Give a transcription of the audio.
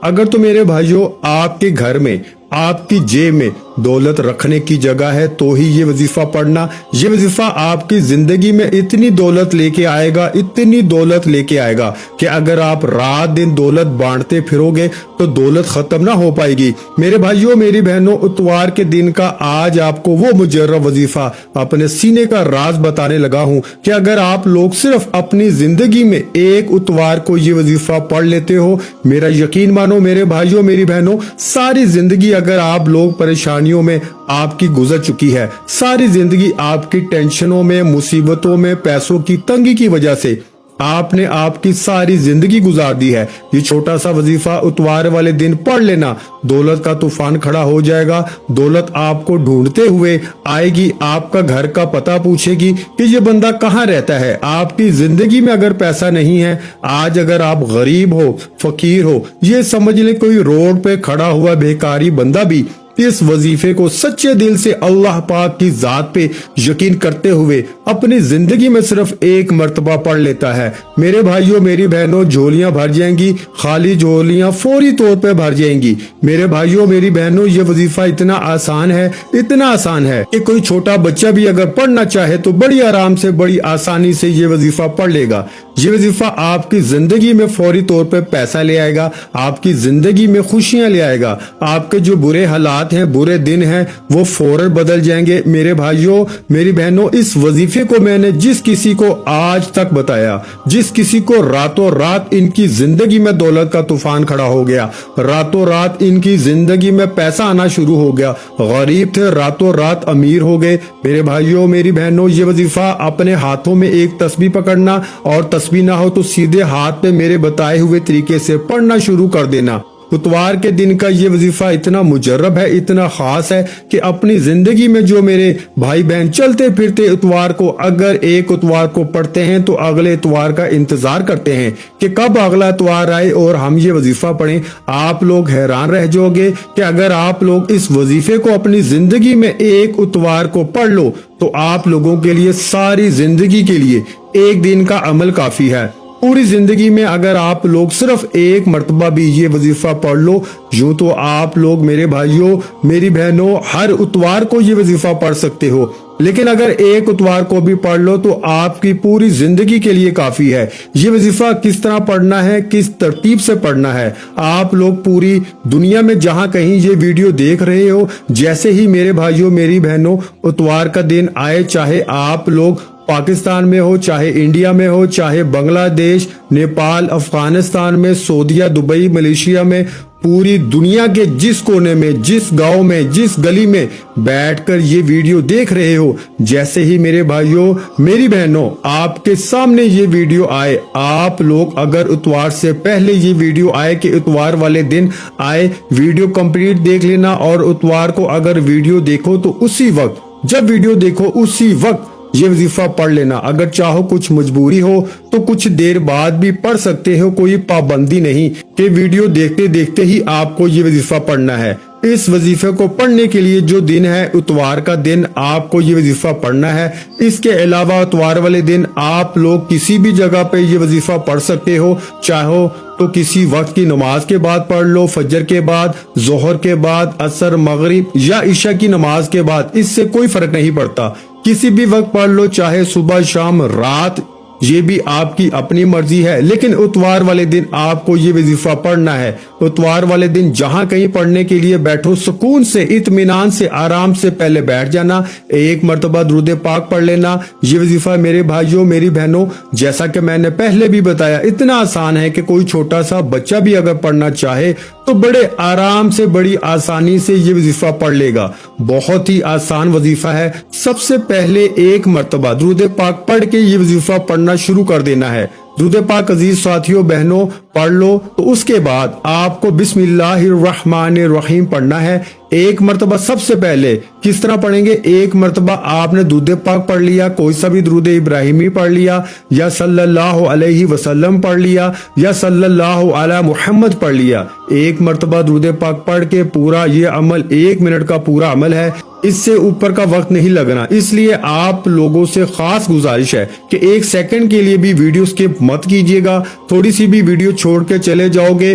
اگر تو میرے بھائیوں آپ کے گھر میں آپ کی جیب میں دولت رکھنے کی جگہ ہے تو ہی یہ وظیفہ پڑھنا. یہ وظیفہ آپ کی زندگی میں اتنی دولت لے کے آئے گا، اتنی دولت لے کے آئے گا کہ اگر آپ رات دن دولت بانٹتے پھرو گے تو دولت ختم نہ ہو پائے گی. میرے بھائیوں میری بہنوں، اتوار کے دن کا آج آپ کو وہ مجرب وظیفہ اپنے سینے کا راز بتانے لگا ہوں کہ اگر آپ لوگ صرف اپنی زندگی میں ایک اتوار کو یہ وظیفہ پڑھ لیتے ہو، میرا یقین مانو میرے بھائیوں میری بہنوں، ساری زندگی اگر آپ لوگ پریشانیوں میں آپ کی گزر چکی ہے، ساری زندگی آپ کی ٹینشنوں میں، مصیبتوں میں، پیسوں کی تنگی کی وجہ سے آپ نے آپ کی ساری زندگی گزار دی ہے، یہ چھوٹا سا وظیفہ اتوار والے دن پڑھ لینا، دولت کا طوفان کھڑا ہو جائے گا. دولت آپ کو ڈھونڈتے ہوئے آئے گی، آپ کا گھر کا پتہ پوچھے گی کہ یہ بندہ کہاں رہتا ہے. آپ کی زندگی میں اگر پیسہ نہیں ہے، آج اگر آپ غریب ہو، فقیر ہو، یہ سمجھ لیں کوئی روڈ پہ کھڑا ہوا بھیکاری بندہ بھی اس وظیفے کو سچے دل سے اللہ پاک کی ذات پہ یقین کرتے ہوئے اپنی زندگی میں صرف ایک مرتبہ پڑھ لیتا ہے. میرے بھائیوں میری بہنوں، جھولیاں بھر جائیں گی، خالی جھولیاں فوری طور پہ بھر جائیں گی. میرے بھائیوں میری بہنوں، یہ وظیفہ اتنا آسان ہے، اتنا آسان ہے کہ کوئی چھوٹا بچہ بھی اگر پڑھنا چاہے تو بڑی آرام سے، بڑی آسانی سے یہ وظیفہ پڑھ لے گا. یہ وظیفہ آپ کی زندگی میں فوری طور پہ پیسہ لے آئے گا، آپ کی زندگی میں خوشیاں لے آئے گا. آپ کے جو برے حالات ہیں، برے دن ہیں، وہ فوراً بدل جائیں گے. میرے بھائیوں میری بہنوں، اس وظیفے کو میں نے جس کسی کو آج تک بتایا، جس کسی کو راتوں رات ان کی زندگی میں دولت کا طوفان کھڑا ہو گیا، راتوں رات ان کی زندگی میں پیسہ آنا شروع ہو گیا، غریب تھے راتوں رات امیر ہو گئے. میرے بھائیوں میری بہنوں، یہ وظیفہ اپنے ہاتھوں میں ایک تسبیح پکڑنا، اور تسبیح نہ ہو تو سیدھے ہاتھ پہ میرے بتائے ہوئے طریقے سے پڑھنا شروع کر دینا. اتوار کے دن کا یہ وظیفہ اتنا مجرب ہے، اتنا خاص ہے کہ اپنی زندگی میں جو میرے بھائی بہن چلتے پھرتے اتوار کو اگر ایک اتوار کو پڑھتے ہیں تو اگلے اتوار کا انتظار کرتے ہیں کہ کب اگلا اتوار آئے اور ہم یہ وظیفہ پڑھیں. آپ لوگ حیران رہ جاؤ گے کہ اگر آپ لوگ اس وظیفے کو اپنی زندگی میں ایک اتوار کو پڑھ لو تو آپ لوگوں کے لیے ساری زندگی کے لیے ایک دن کا عمل کافی ہے. پوری زندگی میں اگر آپ لوگ صرف ایک مرتبہ بھی یہ وظیفہ پڑھ لو، یوں تو آپ لوگ میرے بھائیوں میری بہنوں ہر اتوار کو یہ وظیفہ پڑھ سکتے ہو، لیکن اگر ایک اتوار کو بھی پڑھ لو تو آپ کی پوری زندگی کے لیے کافی ہے. یہ وظیفہ کس طرح پڑھنا ہے، کس ترتیب سے پڑھنا ہے، آپ لوگ پوری دنیا میں جہاں کہیں یہ ویڈیو دیکھ رہے ہو، جیسے ہی میرے بھائیوں میری بہنوں اتوار کا دن آئے، چاہے آپ لوگ پاکستان میں ہو، چاہے انڈیا میں ہو، چاہے بنگلہ دیش، نیپال، افغانستان میں، سعودیہ، دبئی، ملیشیا میں، پوری دنیا کے جس کونے میں، جس گاؤں میں، جس گلی میں بیٹھ کر یہ ویڈیو دیکھ رہے ہو، جیسے ہی میرے بھائیوں میری بہنوں آپ کے سامنے یہ ویڈیو آئے، آپ لوگ اگر اتوار سے پہلے یہ ویڈیو آئے کہ اتوار والے دن آئے، ویڈیو کمپلیٹ دیکھ لینا، اور اتوار کو اگر ویڈیو دیکھو تو اسی وقت، جب ویڈیو دیکھو اسی وقت یہ وظیفہ پڑھ لینا. اگر چاہو کچھ مجبوری ہو تو کچھ دیر بعد بھی پڑھ سکتے ہو، کوئی پابندی نہیں کہ ویڈیو دیکھتے دیکھتے ہی آپ کو یہ وظیفہ پڑھنا ہے. اس وظیفے کو پڑھنے کے لیے جو دن ہے اتوار کا دن آپ کو یہ وظیفہ پڑھنا ہے. اس کے علاوہ اتوار والے دن آپ لوگ کسی بھی جگہ پہ یہ وظیفہ پڑھ سکتے ہو، چاہو تو کسی وقت کی نماز کے بعد پڑھ لو، فجر کے بعد، ظہر کے بعد، عصر، مغرب یا عشاء کی نماز کے بعد، اس سے کوئی فرق نہیں پڑتا، کسی بھی وقت پڑھ لو، چاہے صبح، شام، رات، یہ بھی آپ کی اپنی مرضی ہے. لیکن اتوار والے دن آپ کو یہ وظیفہ پڑھنا ہے. اتوار والے دن جہاں کہیں پڑھنے کے لیے بیٹھو، سکون سے، اطمینان سے، آرام سے پہلے بیٹھ جانا، ایک مرتبہ درود پاک پڑھ لینا. یہ وظیفہ میرے بھائیوں میری بہنوں جیسا کہ میں نے پہلے بھی بتایا اتنا آسان ہے کہ کوئی چھوٹا سا بچہ بھی اگر پڑھنا چاہے تو بڑے آرام سے، بڑی آسانی سے یہ وظیفہ پڑھ لے گا. بہت ہی آسان وظیفہ ہے. سب سے پہلے ایک مرتبہ درود پاک پڑھ کے یہ وظیفہ پڑھنا شروع کر دینا ہے. درود پاک عزیز ساتھیوں بہنوں پڑھ لو تو اس کے بعد آپ کو بسم اللہ الرحمن الرحیم پڑھنا ہے. ایک مرتبہ سب سے پہلے کس طرح پڑھیں گے؟ ایک مرتبہ آپ نے درود پاک پڑھ لیا، کوئی سا بھی درود ابراہیمی پڑھ لیا، یا صلی اللہ علیہ وسلم پڑھ لیا، یا صلی اللہ علی محمد پڑھ لیا. ایک مرتبہ درود پاک پڑھ کے پورا یہ عمل 1 منٹ کا پورا عمل ہے، اس سے اوپر کا وقت نہیں لگنا. اس لیے آپ لوگوں سے خاص گزارش ہے کہ 1 سیکنڈ کے لیے بھی ویڈیو سکپ مت کیجیے گا. تھوڑی سی بھی ویڈیو چھوڑ کے چلے جاؤ گے